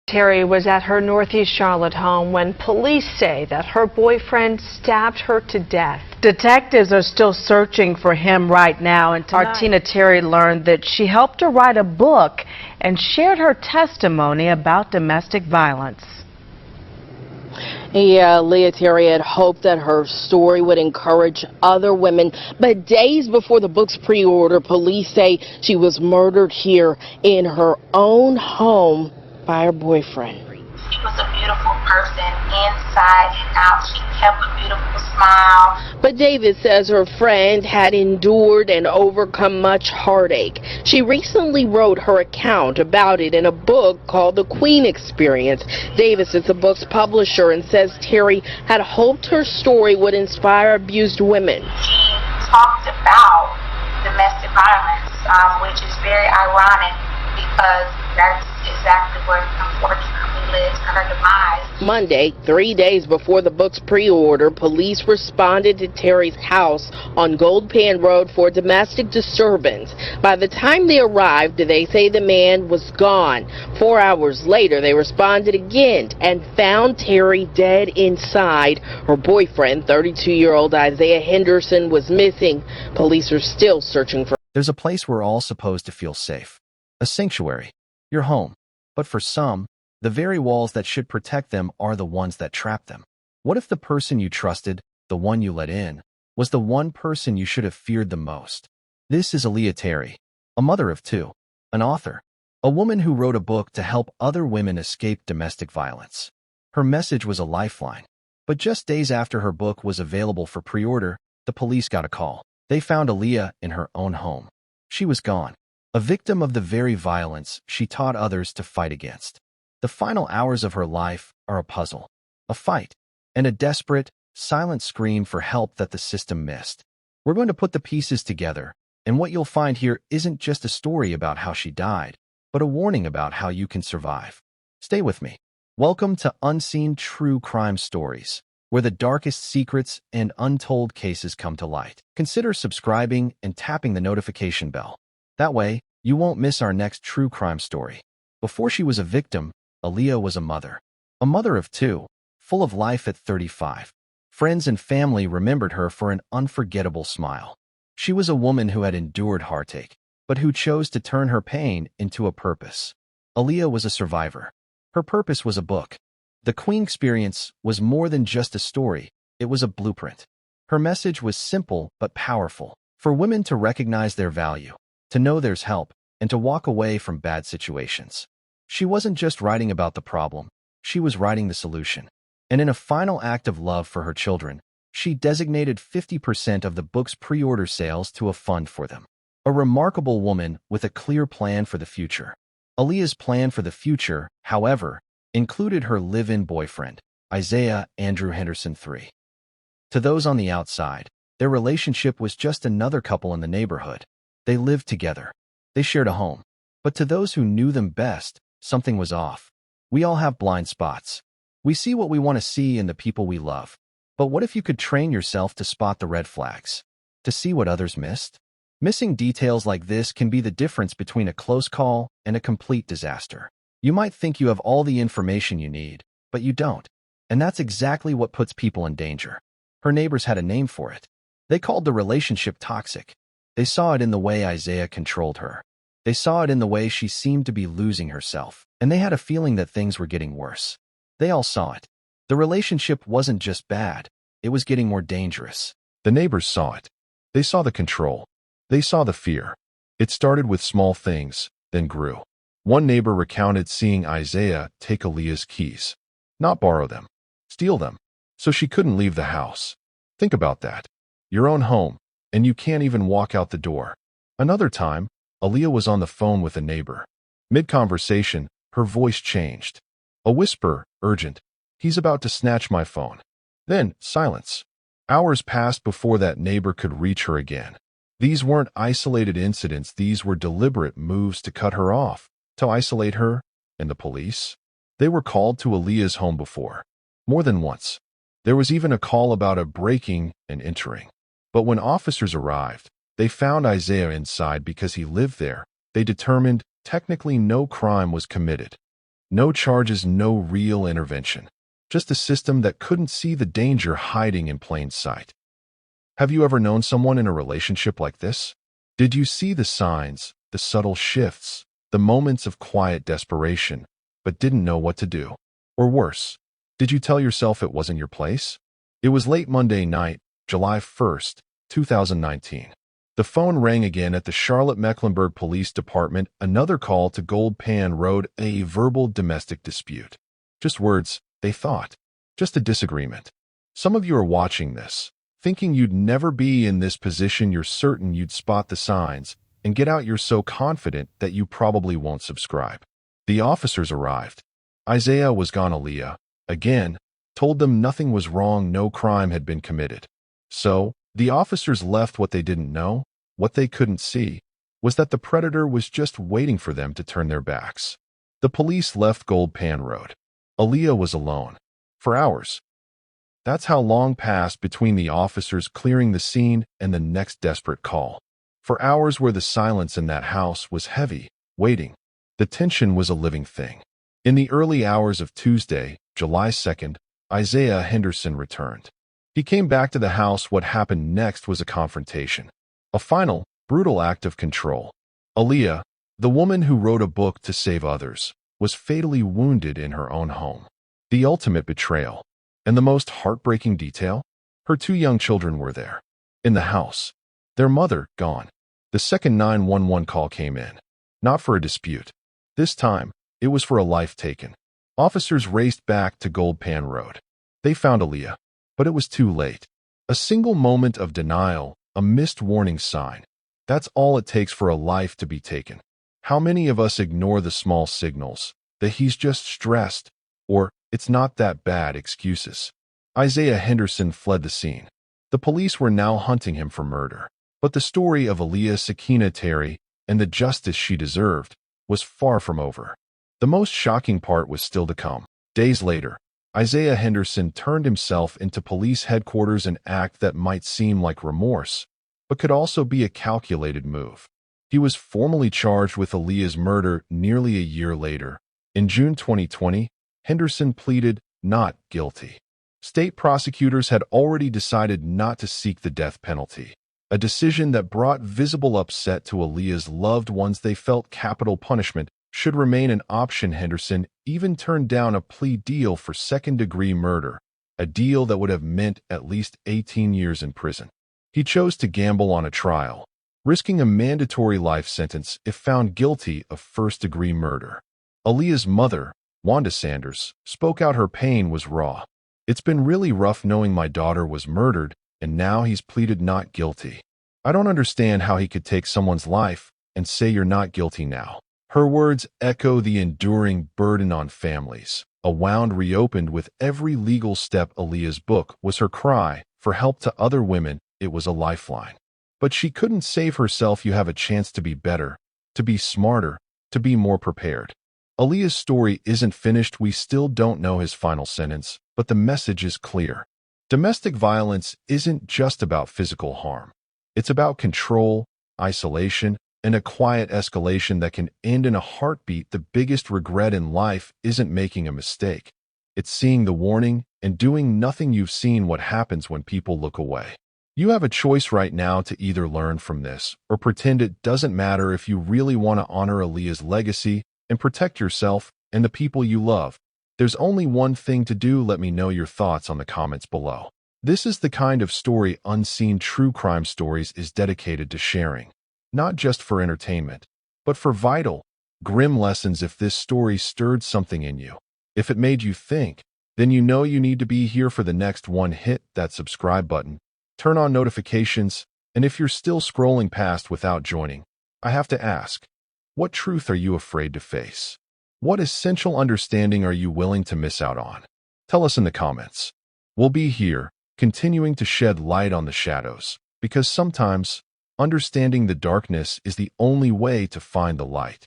Terry was at her Northeast Charlotte home when police say that her boyfriend stabbed her to death. Detectives are still searching for him right now, and Aliyah Terry learned that she helped her write a book and shared her testimony about domestic violence. Yeah, Aliyah Terry had hoped that her story would encourage other women, but days before the book's pre-order, police say she was murdered here in her own home by her boyfriend. She was a beautiful person inside and out. She kept a beautiful smile. But David says her friend had endured and overcome much heartache. She recently wrote her account about it in a book called The Queen Experience. Davis is the book's publisher and says Terry had hoped her story would inspire abused women. She talked about domestic violence, which is very ironic because that's exactly what unfortunately led to her demise. Monday, 3 days before the book's pre-order, police responded to Terry's house on Gold Pan Road for domestic disturbance. By the time they arrived, they say the man was gone. 4 hours later, they responded again and found Terry dead inside. Her boyfriend, 32-year-old Isaiah Henderson, was missing. Police are still searching for. There's a place we're all supposed to feel safe. A sanctuary. Your home. But for some, the very walls that should protect them are the ones that trap them. What if the person you trusted, the one you let in, was the one person you should have feared the most? This is Aliyah Terry, a mother of two, an author, a woman who wrote a book to help other women escape domestic violence. Her message was a lifeline. But just days after her book was available for pre-order, the police got a call. They found Aliyah in her own home. She was gone. A victim of the very violence she taught others to fight against. The final hours of her life are a puzzle, a fight, and a desperate, silent scream for help that the system missed. We're going to put the pieces together, and what you'll find here isn't just a story about how she died, but a warning about how you can survive. Stay with me. Welcome to Unseen True Crime Stories, where the darkest secrets and untold cases come to light. Consider subscribing and tapping the notification bell. That way, you won't miss our next true crime story. Before she was a victim, Aliyah was a mother of two, full of life at 35. Friends and family remembered her for an unforgettable smile. She was a woman who had endured heartache, but who chose to turn her pain into a purpose. Aliyah was a survivor. Her purpose was a book. The Queen Experience was more than just a story, it was a blueprint. Her message was simple but powerful, for women to recognize their value, to know there's help, and to walk away from bad situations. She wasn't just writing about the problem, she was writing the solution. And in a final act of love for her children, she designated 50% of the book's pre-order sales to a fund for them. A remarkable woman with a clear plan for the future. Aliyah's plan for the future, however, included her live-in boyfriend, Isaiah Andrew Henderson III. To those on the outside, their relationship was just another couple in the neighborhood. They lived together. They shared a home. But to those who knew them best, something was off. We all have blind spots. We see what we want to see in the people we love. But what if you could train yourself to spot the red flags? To see what others missed? Missing details like this can be the difference between a close call and a complete disaster. You might think you have all the information you need, but you don't. And that's exactly what puts people in danger. Her neighbors had a name for it. They called the relationship toxic. They saw it in the way Isaiah controlled her. They saw it in the way she seemed to be losing herself. And they had a feeling that things were getting worse. They all saw it. The relationship wasn't just bad. It was getting more dangerous. The neighbors saw it. They saw the control. They saw the fear. It started with small things, then grew. One neighbor recounted seeing Isaiah take Aliyah's keys. Not borrow them. Steal them. So she couldn't leave the house. Think about that. Your own home. And you can't even walk out the door. Another time, Aliyah was on the phone with a neighbor. Mid-conversation, her voice changed. A whisper, urgent. He's about to snatch my phone. Then, silence. Hours passed before that neighbor could reach her again. These weren't isolated incidents, these were deliberate moves to cut her off, to isolate her, and the police. They were called to Aliyah's home before. More than once. There was even a call about a breaking and entering. But when officers arrived, they found Isaiah inside because he lived there. They determined technically no crime was committed. No charges, no real intervention. Just a system that couldn't see the danger hiding in plain sight. Have you ever known someone in a relationship like this? Did you see the signs, the subtle shifts, the moments of quiet desperation, but didn't know what to do? Or worse, did you tell yourself it wasn't your place? It was late Monday night, July 1st, 2019. The phone rang again at the Charlotte-Mecklenburg Police Department, another call to Gold Pan Road, a verbal domestic dispute. Just words, they thought. Just a disagreement. Some of you are watching this, thinking you'd never be in this position. You're certain you'd spot the signs and get out. You're so confident that you probably won't subscribe. The officers arrived. Isaiah was gone. Aliyah, again, told them nothing was wrong, no crime had been committed. So, the officers left. What they didn't know, what they couldn't see, was that the predator was just waiting for them to turn their backs. The police left Gold Pan Road. Aliyah was alone. For hours. That's how long passed between the officers clearing the scene and the next desperate call. For hours where the silence in that house was heavy, waiting. The tension was a living thing. In the early hours of Tuesday, July 2nd, Isaiah Henderson returned. He came back to the house. What happened next was a confrontation. A final, brutal act of control. Aliyah, the woman who wrote a book to save others, was fatally wounded in her own home. The ultimate betrayal. And the most heartbreaking detail? Her 2 young children were there. In the house. Their mother, gone. The second 911 call came in. Not for a dispute. This time, it was for a life taken. Officers raced back to Gold Pan Road. They found Aliyah. But it was too late. A single moment of denial, a missed warning sign. That's all it takes for a life to be taken. How many of us ignore the small signals, that he's just stressed, or it's not that bad excuses? Isaiah Henderson fled the scene. The police were now hunting him for murder. But the story of Aliyah Sakinah Terry and the justice she deserved was far from over. The most shocking part was still to come. Days later, Isaiah Henderson turned himself into police headquarters, an act that might seem like remorse, but could also be a calculated move. He was formally charged with Aliyah's murder nearly a year later. In June 2020, Henderson pleaded not guilty. State prosecutors had already decided not to seek the death penalty, a decision that brought visible upset to Aliyah's loved ones. They felt capital punishment should remain an option. Henderson even turned down a plea deal for second-degree murder, a deal that would have meant at least 18 years in prison. He chose to gamble on a trial, risking a mandatory life sentence if found guilty of first-degree murder. Aliyah's mother, Wanda Sanders, spoke out. Her pain was raw. "It's been really rough knowing my daughter was murdered, and now he's pleaded not guilty. I don't understand how he could take someone's life and say you're not guilty now." Her words echo the enduring burden on families. A wound reopened with every legal step. Aliyah's book was her cry for help to other women. It was a lifeline. But she couldn't save herself. You have a chance to be better, to be smarter, to be more prepared. Aliyah's story isn't finished. We still don't know his final sentence, but the message is clear. Domestic violence isn't just about physical harm. It's about control, isolation, and a quiet escalation that can end in a heartbeat. The biggest regret in life isn't making a mistake. It's seeing the warning and doing nothing. You've seen what happens when people look away. You have a choice right now to either learn from this or pretend it doesn't matter. If you really want to honor Aliyah's legacy and protect yourself and the people you love, there's only one thing to do. Let me know your thoughts on the comments below. This is the kind of story Unseen True Crime Stories is dedicated to sharing. Not just for entertainment, but for vital, grim lessons. If this story stirred something in you, if it made you think, then you know you need to be here for the next one. Hit that subscribe button, turn on notifications, and if you're still scrolling past without joining, I have to ask, what truth are you afraid to face? What essential understanding are you willing to miss out on? Tell us in the comments. We'll be here, continuing to shed light on the shadows, because sometimes understanding the darkness is the only way to find the light.